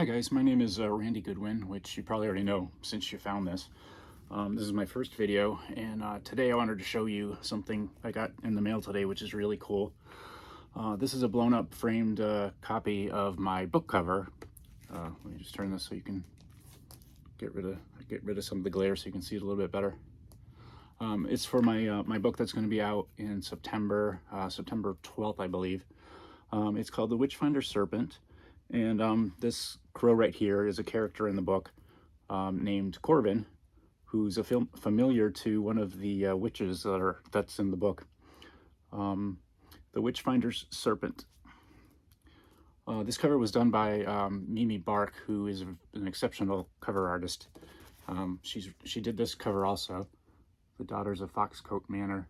Hi guys, my name is Randy Goodwin, which you probably already know since you found this. This is my first video, and today I wanted to show you something I got in the mail today, which is really cool. This is a blown up framed copy of my book cover. Let me just turn this so you can get rid of some of the glare so you can see it a little bit better. It's for my book that's going to be out in September 12th, I believe. It's called The Witchfinder Serpent. And this crow right here is a character in the book named Corbin, who's a familiar to one of the witches that's in the book. The Witchfinder's Serpent. This cover was done by Mimi Bark, who is an exceptional cover artist. She did this cover also, The Daughters of Foxcote Manor.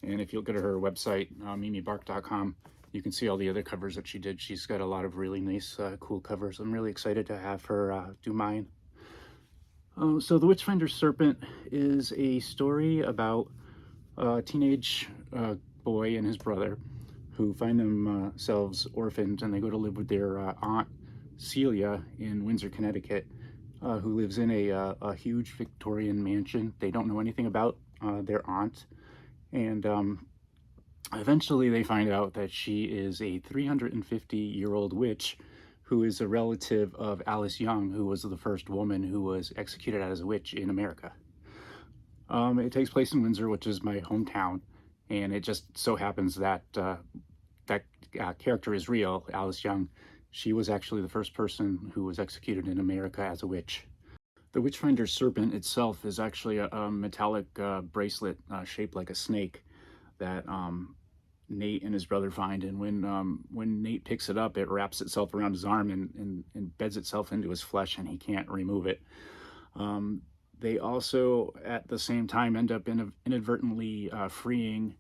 And if you'll go to her website, mimibark.com, you can see all the other covers that she did. She's got a lot of really nice, cool covers. I'm really excited to have her do mine. So The Witchfinder Serpent is a story about a teenage boy and his brother who find themselves orphaned, and they go to live with their aunt Celia in Windsor, Connecticut, who lives in a huge Victorian mansion. They don't know anything about their aunt, and eventually they find out that she is a 350-year-old witch who is a relative of Alice Young, who was the first woman who was executed as a witch in America. It takes place in Windsor, which is my hometown, and it just so happens that that character is real, Alice Young. She was actually the first person who was executed in America as a witch. The Witchfinder Serpent itself is actually a metallic bracelet shaped like a snake that Nate and his brother find, and when Nate picks it up, it wraps itself around his arm and embeds itself into his flesh, and he can't remove it. They also, at the same time, end up inadvertently freeing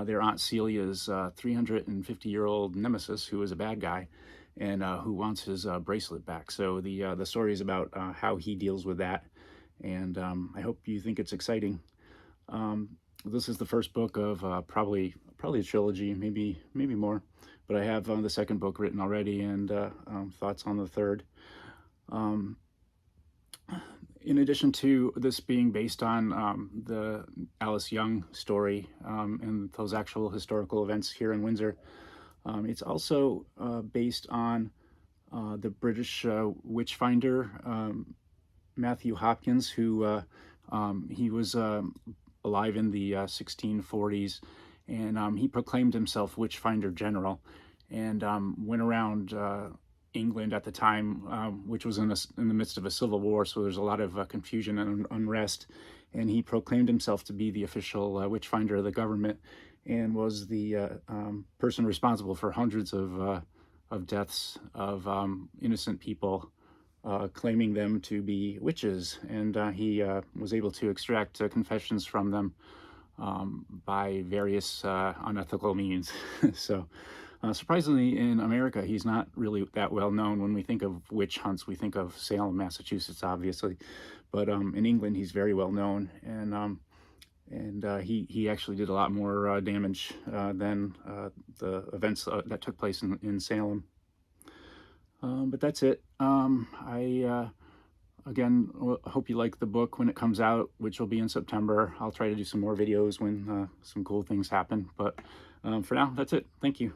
their Aunt Celia's 350-year-old nemesis, who is a bad guy, and who wants his bracelet back. So the story is about how he deals with that, and I hope you think it's exciting. This is the first book of probably a trilogy, maybe more, but I have the second book written already, and thoughts on the third. In addition to this being based on the Alice Young story and those actual historical events here in Windsor, it's also based on the British Witchfinder, Matthew Hopkins, who he was alive in the 1640s, and he proclaimed himself Witchfinder General, and went around England at the time, which was in the midst of a civil war, so there's a lot of confusion and unrest, and he proclaimed himself to be the official Witchfinder of the government, and was the person responsible for hundreds of deaths of innocent people, claiming them to be witches, and he was able to extract confessions from them by various unethical means. So surprisingly, in America, he's not really that well known. When we think of witch hunts, we think of Salem, Massachusetts, obviously, but in England, he's very well known, and he actually did a lot more damage than the events that took place in Salem. But that's it. Again, hope you like the book when it comes out, which will be in September. I'll try to do some more videos when some cool things happen. But for now, that's it. Thank you.